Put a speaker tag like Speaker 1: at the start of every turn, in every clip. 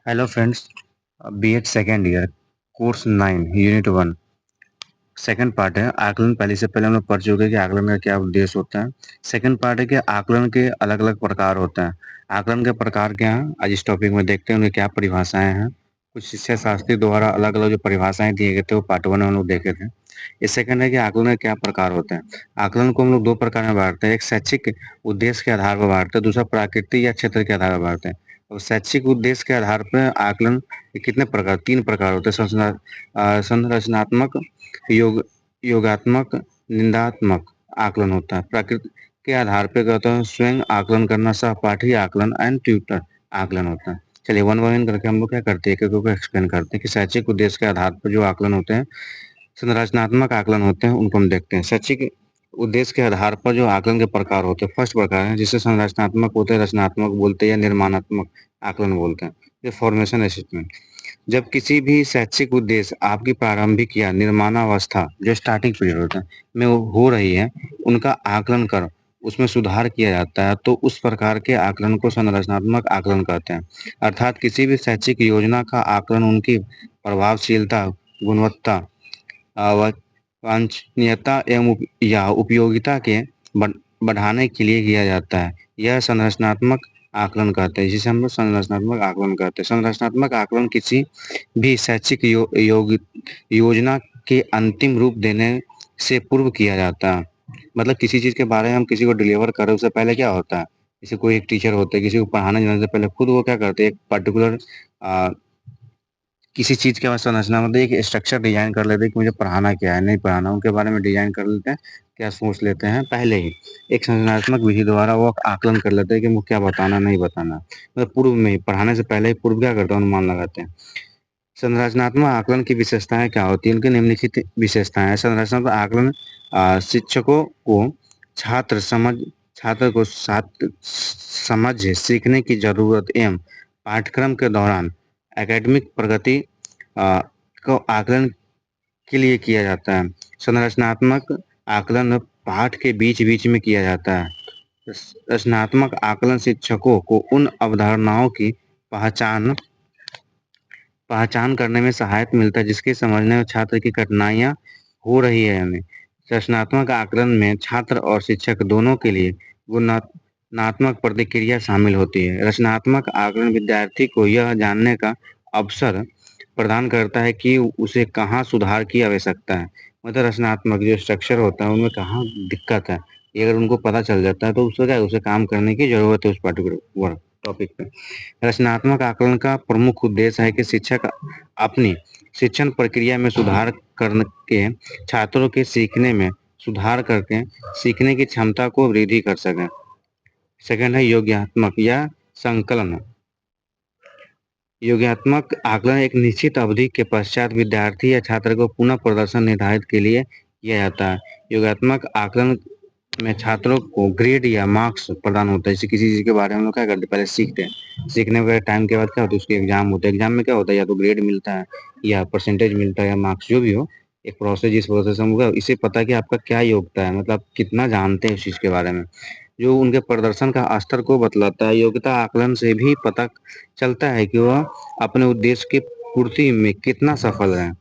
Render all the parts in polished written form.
Speaker 1: Hello friends. B Ed second year course 9 unit 1 second part है आकलन। पहले से पहले हम लोग पढ़ चुके हैं कि आकलन का क्या उद्देश्य होता है। सेकंड पार्ट है कि आकलन के अलग अलग प्रकार होते हैं। आकलन के प्रकार क्या हैं आज इस टॉपिक में देखते हैं, उनकी क्या परिभाषाएं हैं। कुछ शिक्षा शास्त्री द्वारा अलग अलग जो परिभाषाएं दिए गए थे वो पार्ट 1 में हम लोग देखे थे। इस सेकंड है कि आकलन के क्या प्रकार होते हैं। आकलन को हम लोग दो प्रकार में बांटते हैं, एक शैक्षिक उद्देश्य के आधार पर बांटते हैं, दूसरा प्राकृतिक या क्षेत्र के आधार पर बांटते हैं। और शैक्षिक उद्देश्य के आधार पर आकलन के कितने प्रकार, तीन प्रकार होते हैं। संरचनात्मक, योग योगात्मक, निंदात्मक आकलन होता है। प्रकृति के आधार पे क्या होता है, स्वयं आकलन करना, सहपाठी आकलन एंड ट्यूटर आकलन होता है। चलिए वन बाय वन करके हम लोग क्या करते हैं, एक एक एक्सप्लेन करते हैं कि शैक्षिक उद्देश्य के आधार पर जो आकलन होते हैं, संरचनात्मक आकलन होते हैं, उनको हम देखते हैं। शैक्षिक उद्देश्य के आधार पर जो आकलन के प्रकार होते हैं, फर्स्ट प्रकार है जिसे संरचनात्मक होते हैं, रचनात्मक बोलते हैं या निर्माणात्मक आकलन बोलते हैं। ये फॉर्मेशन असेसमेंट, जब किसी भी शैक्षिक उद्देश्य आपकी प्रारंभिक या निर्माणावस्था जो स्टार्टिंग पीरियड होता है में हो रही है, उनका आकलन कर उसमें सुधार किया जाता है, तो उस प्रकार के आकलन को संरचनात्मक आकलन कहते हैं। अर्थात किसी भी शैक्षिक योजना का आकलन उनकी प्रभावशीलता, गुणवत्ता, वांछनीयता या उपयोगिता के बढ़ाने के लिए किया जाता है। यह संरचनात्मक आकलन कहते हैं, जिसे हम लोग संरचनात्मक आकलन कहते हैं। संरचनात्मक आकलन किसी भी शैक्षिक योजना के अंतिम रूप देने से पूर्व किया जाता है। मतलब किसी चीज के बारे में हम किसी को डिलीवर करें उससे पहले क्या होता है, जैसे कोई एक टीचर होते हैं, किसी को पढ़ाने जाने से पहले खुद वो क्या करते हैं, एक पर्टिकुलर किसी चीज के बाद संरचना मतलब एक स्ट्रक्चर डिजाइन कर लेते हैं कि मुझे पढ़ाना क्या है, नहीं पढ़ाना, उनके बारे में डिजाइन कर लेते हैं, क्या सोच लेते हैं पहले ही। एक संरचनात्मक विधि द्वारा वो आकलन कर लेते हैं कि मुझे क्या बताना, नहीं बताना, मतलब पूर्व में ही, पढ़ाने से पहले ही पूर्व क्या करते हैं, अनुमान लगाते हैं। संरचनात्मक आकलन की विशेषताएं क्या होती हैं, उनकी निम्नलिखित विशेषताएं हैं। संरचनात्मक आकलन शिक्षकों को छात्र को समझ सीखने की जरूरत एवं पाठ्यक्रम के दौरान एकेडमिक प्रगति को आकलन के लिए किया जाता है। संरचनात्मक आकलन पाठ के बीच बीच में किया जाता है। रचनात्मक आकलन शिक्षकों को उन अवधारणाओं की पहचान पहचान करने में सहायता मिलता है जिसके समझने में छात्र की कठिनाइयाँ हो रही है हमें। रचनात्मक आकलन में छात्र और शिक्षक दोनों के लिए गुणात्मक प्रतिक्रिया शामिल होती है। रचनात्मक आकलन विद्यार्थी को यह जानने का अवसर प्रदान करता है कि उसे कहाँ सुधार की आवश्यकता है। मतलब रचनात्मक जो स्ट्रक्चर होता है उनमें कहाँ दिक्कत है, ये अगर उनको पता चल जाता है तो उसको क्या है, उसे काम करने की जरूरत है उस पर्टिकुलर टॉपिक पे। रचनात्मक आकलन का प्रमुख उद्देश्य है कि शिक्षक अपनी शिक्षण प्रक्रिया में सुधार करके छात्रों के सीखने में सुधार करके सीखने की क्षमता को वृद्धि कर सकें। सेकंड है योग्यात्मक या संकलन। योग्यात्मक आकलन एक निश्चित अवधि के पश्चात विद्यार्थी या छात्र को पुनः प्रदर्शन निर्धारित के लिए किया जाता है। योगात्मक आकलन में छात्रों को ग्रेड या मार्क्स प्रदान होता है। जैसे किसी चीज के बारे में हम लोग क्या करते हैं, पहले सीखते हैं, सीखने के टाइम के बाद क्या होता है, उसके एग्जाम होता है। एग्जाम में क्या होता है, या तो ग्रेड मिलता है या परसेंटेज मिलता है या मार्क्स, जो भी हो, एक प्रोसेस, जिस प्रोसेस में होगा इससे पता है कि आपका क्या योग्यता है, मतलब कितना जानते हैं उस चीज के बारे में, जो उनके प्रदर्शन का स्तर को बतलाता है। योग्यता आकलन से भी पता चलता है कि वह अपने उद्देश्य की पूर्ति में कितना सफल है।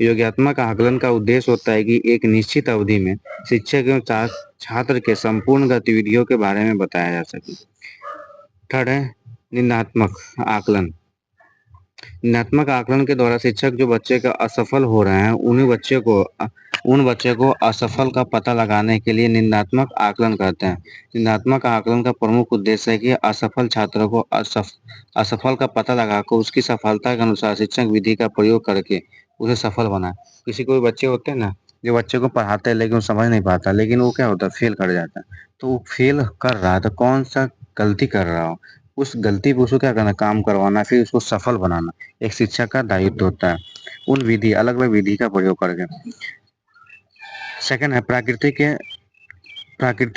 Speaker 1: योग्यात्मक आकलन का उद्देश्य होता है कि एक निश्चित अवधि में शिक्षक एवं छात्र के संपूर्ण गतिविधियों के बारे में बताया जा सके। थर्ड है निंदात्मक आकलन। निंदात्मक आकलन के द्वारा शिक्षक जो बच्चे का असफल हो रहे हैं उन बच्चे को असफल का पता लगाने के लिए निंदात्मक आकलन करते हैं। निंदात्मक आकलन का प्रमुख उद्देश्य है कि असफल छात्रों को असफल का पता लगाकर उसकी सफलता के अनुसार शिक्षक विधि का प्रयोग करके उसे सफल बनाए। किसी कोई बच्चे होते हैं ना, जो बच्चे को पढ़ाते हैं लेकिन वो समझ नहीं पाता, लेकिन वो क्या होता है, फेल कर जाता है। तो वो फेल कर रहा है तो कौन सा गलती कर रहा हो, उस गलती पे उसको क्या करना, काम करवाना, फिर उसको सफल बनाना एक शिक्षक का दायित्व होता है, उन विधि, अलग अलग विधि का प्रयोग करके। सेकंड है प्राकृतिक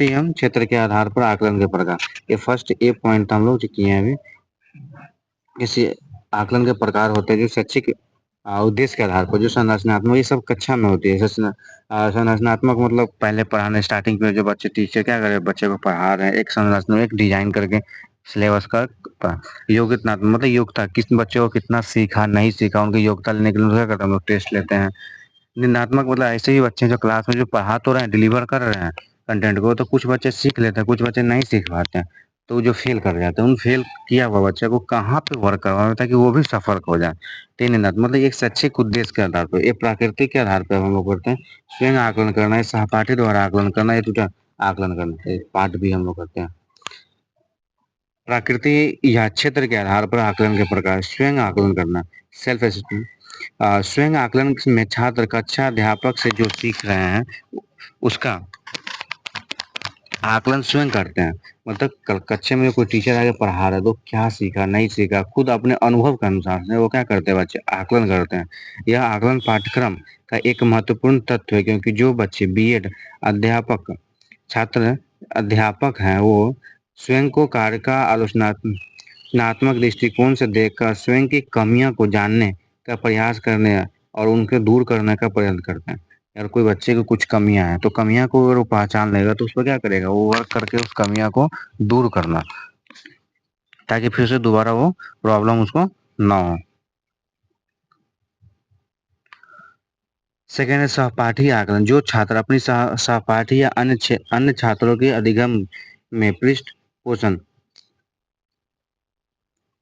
Speaker 1: एवं क्षेत्र के आधार पर आकलन के प्रकार। ये फर्स्ट ए पॉइंट हम लोग जो किए हैं अभी, किसी आकलन के प्रकार होते हैं जो शैक्षिक उद्देश्य के आधार पर, जो संरचनात्मक, ये सब कक्षा में होती है। संरचनात्मक मतलब पहले पढ़ाने स्टार्टिंग में जो बच्चे, टीचर क्या करे, बच्चे को पढ़ा रहे हैं, एक संरचना, एक डिजाइन करके सिलेबस का योग्यता मतलब योग्यता, किस बच्चे को कितना सीखा नहीं सीखा, उनकी योग्यता लेने के लिए क्या करते हैं हम लोग, टेस्ट लेते हैं। निंदात्मक मतलब ऐसे ही बच्चे जो क्लास में जो पढ़ा तो रहे हैं, डिलीवर कर रहे हैं कंटेंट को, तो कुछ बच्चे सीख लेते हैं, कुछ बच्चे नहीं सीख पाते हैं, तो जो फेल कर जाते हैं, उन फेल किया हुआ बच्चे को कहाँ पे वर्क करवाना है ताकि वो भी सफल हो जाए। तो ये निंदात्मक मतलब एक शैक्षिक उद्देश्य के आधार पर, ये प्राकृतिक के आधार पर हम लोग करते हैं। स्वयं आकलन करना है, सहपाठी द्वारा आकलन करना, ये टूटा आकलन करना है, पाठ भी हम लोग करते हैं। प्रकृति या क्षेत्र के आधार पर आकलन के प्रकार, स्वयं आकलन करना, सेल्फ असेसमेंट। स्वयं आकलन में छात्र कक्षा अध्यापक से जो सीख रहे हैं उसका आकलन स्वयं करते हैं। मतलब कक्षा में कोई टीचर आके पढ़ा रहा है तो क्या सीखा नहीं सीखा, खुद अपने अनुभव के अनुसार से वो क्या करते हैं, बच्चे आकलन करते हैं। यह आकलन पाठ्यक्रम का एक महत्वपूर्ण तत्व है, क्योंकि जो बच्चे बीएड अध्यापक छात्र अध्यापक हैं वो स्वयं को कार्य का आलोचनात्मक दृष्टिकोण से देखकर स्वयं की कमियों को जानने का प्रयास करने और उनको दूर करने का प्रयत्न करते हैं। अगर कोई बच्चे को कुछ कमियां हैं तो कमियां को अगर वो पहचान लेगा तो उस पर क्या करेगा, वो वर्क करके उस कमियां को दूर करना, ताकि फिर से दोबारा वो प्रॉब्लम उसको ना हो। सेकेंड है सहपाठी आकलन। जो छात्र अपनी सहपाठी या अन्य छात्रों के अधिगम में पृष्ठ पोषण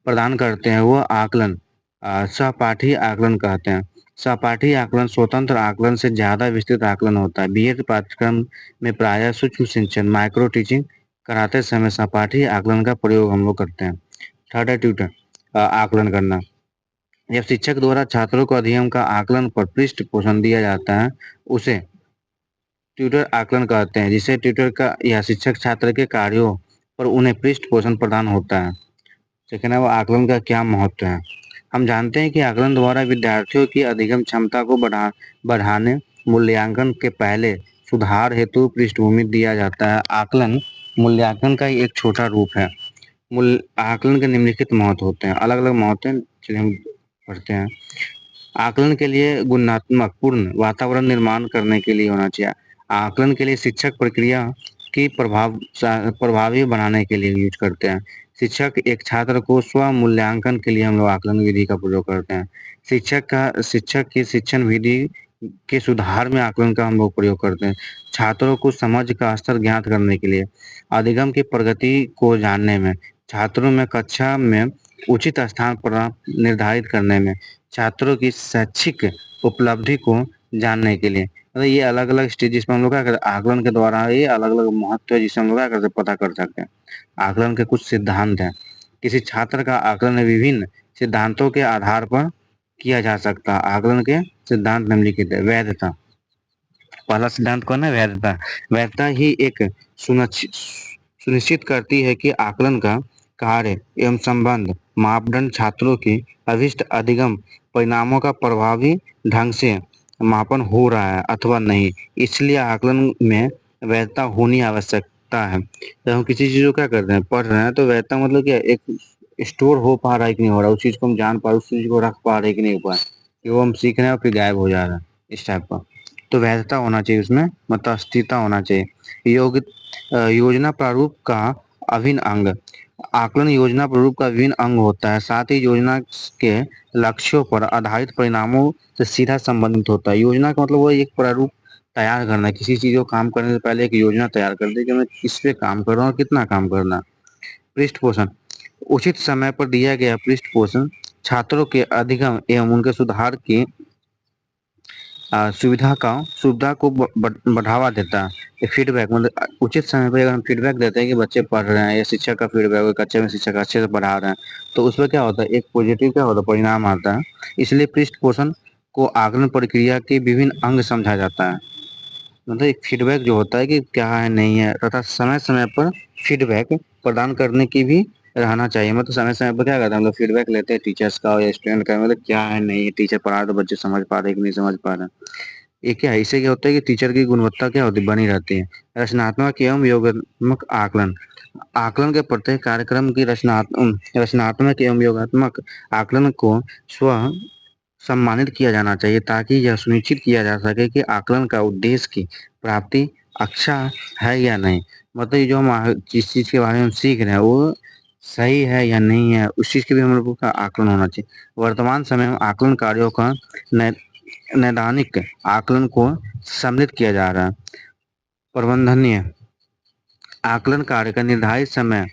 Speaker 1: प्रदान करते हैं, वो आकलन सहपाठी आकलन कहते हैं। सहपाठी आकलन स्वतंत्र आकलन से ज्यादा विस्तृत आकलन होता है। बीएड पाठ्यक्रम में प्रायः सूक्ष्म सिंचन माइक्रो टीचिंग कराते समय सहपाठी आकलन का प्रयोग हम लोग करते हैं। थर्ड है ट्यूटर आकलन करना। जब शिक्षक द्वारा छात्रों को अध्ययन का आकलन पर पृष्ठ पोषण दिया जाता है, उसे ट्यूटर आकलन कहते हैं, जिसे ट्यूटर का या शिक्षक छात्र के कार्यों पर उन्हें पृष्ठ पोषण प्रदान होता है। सेकेंड है वो आकलन का क्या महत्व है। हम जानते हैं कि आकलन द्वारा विद्यार्थियों की अधिगम क्षमता को बढ़ाने मूल्यांकन के पहले सुधार हेतु पृष्ठभूमि दिया जाता है। आकलन मूल्यांकन का ही एक छोटा रूप है। आकलन के निम्नलिखित महत्व होते हैं, अलग अलग महत्व हैं, चलिए हम पढ़ते हैं। आकलन के लिए गुणात्मक पूर्ण वातावरण निर्माण करने के लिए होना चाहिए। आकलन के लिए शिक्षक प्रक्रिया की प्रभावी बनाने के लिए यूज करते हैं। शिक्षक एक छात्र को स्व मूल्यांकन के लिए हम लोग आकलन विधि का प्रयोग करते हैं। शिक्षक की शिक्षण विधि के सुधार में आकलन का हम लोग प्रयोग करते हैं। छात्रों को समझ का स्तर ज्ञात करने के लिए, अधिगम की प्रगति को जानने में, छात्रों में कक्षा में उचित स्थान पर निर्धारित करने में, छात्रों की शैक्षिक उपलब्धि को जानने के लिए, मतलब ये अलग अलग स्टेज जिसमें हम लोग क्या करते हैं, आकलन के द्वारा ये अलग अलग महत्व है जिसे हम लोग क्या करते पता कर सकते हैं। आकलन के कुछ सिद्धांत हैं। किसी छात्र का आकलन विभिन्न सिद्धांतों के आधार पर किया जा सकता है। आकलन के सिद्धांत निम्नलिखित है। वैधता, पहला सिद्धांत कौन है, वैधता। वैधता ही एक सुनिश्चित करती है कि आकलन का कार्य एवं संबंध मापदंड छात्रों की अभिष्ट अधिगम परिणामों का प्रभावी ढंग से मापन हो रहा है अथवा नहीं। इसलिए आकलन में वैधता होनी आवश्यकता है। जब हम किसी चीज को क्या करते हैं, पढ़ रहे हैं, तो वैधता मतलब क्या, एक स्टोर हो पा रहा है कि नहीं हो रहा है, उस चीज को हम जान पा रहे, उस चीज को रख पा रहे कि नहीं हो पा रहा, कि वो हम सीख रहे हैं और फिर गायब हो जा रहा है, इस टाइप का। तो वैधता होना चाहिए उसमें, मतलब स्थिरता होना चाहिए। योजना प्रारूप का अभिन्न अंग। आकलन योजना प्रारूप का अभिन्न अंग होता है, साथ ही योजना के लक्ष्यों पर आधारित परिणामों से सीधा संबंधित होता है। योजना का मतलब वो एक प्रारूप तैयार करना, किसी चीज को काम करने से पहले एक योजना तैयार कर दे कि मैं किस पे काम कर रहा हूँ और कितना काम करना है। पृष्ठ पोषण, उचित समय पर दिया गया पृष्ठ पोषण छात्रों के अधिगम एवं उनके सुधार की सुविधा को बढ़ावा देता है। फीडबैक मतलब उचित समय पर अगर हम फीडबैक देते हैं कि बच्चे पढ़ रहे हैं, या शिक्षक का फीडबैक, कक्षा में शिक्षक अच्छे से पढ़ा रहे हैं, तो उसमें क्या होता है, एक पॉजिटिव क्या होता है, परिणाम आता है। इसलिए पृष्ठ पोषण को आकलन प्रक्रिया के विभिन्न अंग समझा जाता है। मतलब एक फीडबैक जो होता है कि क्या है नहीं है, तथा समय समय पर फीडबैक प्रदान करने की भी रहना चाहिए। मतलब समय समय पर क्या करते हैं हम लोग, फीडबैक लेते हैं टीचर्स का या स्टूडेंट का, मतलब क्या है नहीं है, टीचर पढ़ा तो बच्चे समझ पा रहे हैं कि नहीं समझ पा रहे हैं। ये क्या है, इससे क्या होता है कि टीचर की गुणवत्ता क्या होती है, बनी रहती है। रचनात्मक एवं योगात्मक आकलन। आकलन के प्रत्येक कार्यक्रम की रचनात्मक एवं योगात्मक आकलन को स्व सम्मानित किया जाना चाहिए, ताकि यह सुनिश्चित किया जा सके कि आकलन का उद्देश्य की प्राप्ति अच्छा है या नहीं। मतलब ये जो हम जिस चीज के बारे में सीख रहे हैं वो सही है या नहीं है, उस चीज़ की भी हम लोगों का आकलन होना चाहिए। वर्तमान समय में आकलन कार्यों का नै नैदानिक आकलन को सम्मिलित किया जा रहा है। प्रबंधनीय आकलन कार्य का निर्धारित समय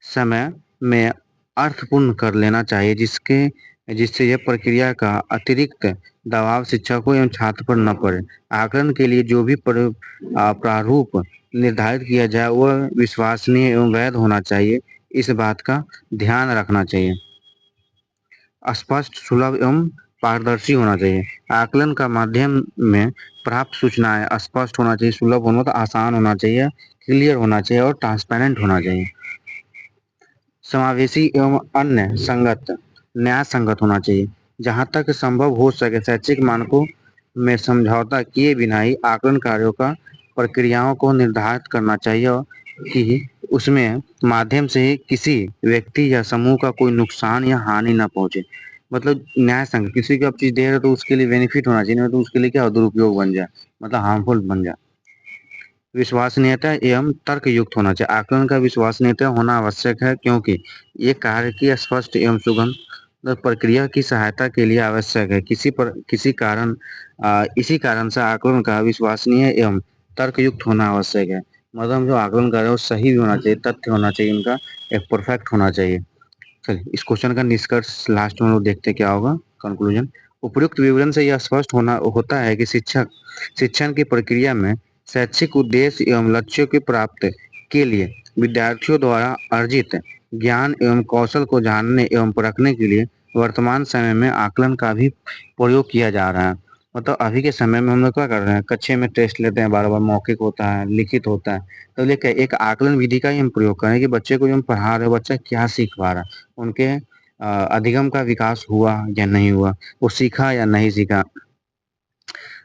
Speaker 1: समय में अर्थपूर्ण कर लेना चाहिए, जिससे यह प्रक्रिया का अतिरिक्त दबाव शिक्षकों एवं छात्र पर न पड़े। आकलन के लिए जो भी प्रारूप निर्धारित किया जाए वह विश्वसनीय एवं वैध होना चाहिए। इस बात का ध्यान रखना चाहिए। स्पष्ट, सुलभ एवं पारदर्शी होना चाहिए। आकलन का माध्यम में प्राप्त सूचनाएं स्पष्ट होना चाहिए, सुलभ होना तो आसान होना चाहिए, क्लियर होना चाहिए और ट्रांसपेरेंट होना चाहिए। समावेशी एवं अन्य संगत न्याय संगत होना चाहिए। जहाँ तक संभव हो सके शैक्षिक मानकों में समझौता किए बिना ही आकलन कार्यों का प्रक्रियाओं को निर्धारित करना चाहिए और कि उसमें माध्यम से ही किसी व्यक्ति या समूह का कोई नुकसान या हानि ना पहुंचे। मतलब न्याय संगत, किसी को आप चीज दे रहे हो तो उसके लिए बेनिफिट होना चाहिए, नहीं तो उसके लिए क्या दुरुपयोग बन जाए, मतलब हार्मफुल बन जाए। विश्वसनीयता एवं तर्कयुक्त होना चाहिए। आकलन का विश्वसनीयता होना आवश्यक है, क्योंकि ये कार्य की स्पष्ट एवं सुगम प्रक्रिया की सहायता के लिए आवश्यक है। इसी कारण से आकलन का विश्वसनीय एवं तर्कयुक्त होना आवश्यक है। मतलब हम जो आकलन कर रहे हैं वो सही भी होना चाहिए, तथ्य होना चाहिए, उनका एक परफेक्ट होना चाहिए। चलिए इस क्वेश्चन का निष्कर्ष लास्ट में लोग देखते हैं क्या होगा, कंक्लूजन। उपयुक्त विवरण से यह स्पष्ट होता है कि शिक्षण की प्रक्रिया में शैक्षिक उद्देश्य एवं लक्ष्यों की प्राप्ति के लिए विद्यार्थियों द्वारा अर्जित ज्ञान एवं कौशल को जानने एवं परखने के लिए वर्तमान समय में आकलन का भी प्रयोग किया जा रहा है। मतलब अभी के समय में हम लोग क्या कर रहे हैं, कक्षा में टेस्ट लेते हैं, बार बार मौखिक होता है, लिखित होता है, तो लेकिन एक आकलन विधि का ही हम प्रयोग करें कि बच्चे को जो हम पढ़ा रहे हैं बच्चा क्या सीख पा रहा है, उनके अधिगम का विकास हुआ या नहीं हुआ, वो सीखा या नहीं सीखा।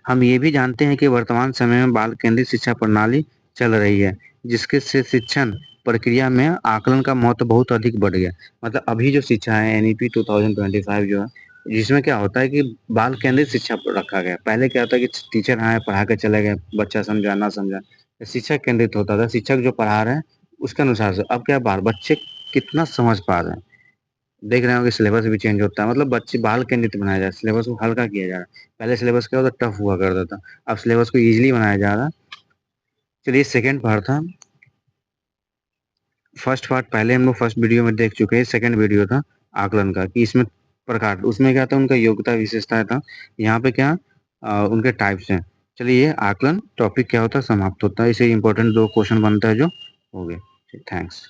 Speaker 1: हम ये भी जानते हैं कि वर्तमान समय में बाल केंद्रित शिक्षा प्रणाली चल रही है, जिसके से शिक्षण प्रक्रिया में आकलन का महत्व बहुत अधिक बढ़ गया। मतलब अभी जो शिक्षा है एनईपी 2025 जो है, जिसमें क्या होता है कि बाल केंद्रित शिक्षा रखा गया। पहले क्या होता है कि टीचर आए पढ़ा के चले गए, बच्चा समझा ना समझा, शिक्षक केंद्रित होता था, शिक्षक जो पढ़ा रहे हैं उसके अनुसार से। अब क्या बाल बच्चे कितना समझ पा रहे हैं, देख रहे हो कि सिलेबस भी चेंज होता है, मतलब बच्चे बाल केंद्रित बनाया जा रहा है, सिलेबस को हल्का किया जा रहा है। पहले सिलेबस क्या होता टफ हुआ करता था, अब सिलेबस को इजीली बनाया जा रहा है। चलिए सेकंड पार्ट था, फर्स्ट पार्ट पहले हम लोग फर्स्ट वीडियो में देख चुके हैं, सेकंड वीडियो था आकलन का, कि इसमें प्रकार, उसमें क्या था उनका योग्यता विशेषता था, यहाँ पे क्या उनके टाइप्स हैं। चलिए ये आकलन टॉपिक क्या होता है समाप्त होता है, इसे इंपॉर्टेंट 2 क्वेश्चन बनता है जो हो गए। थैंक्स।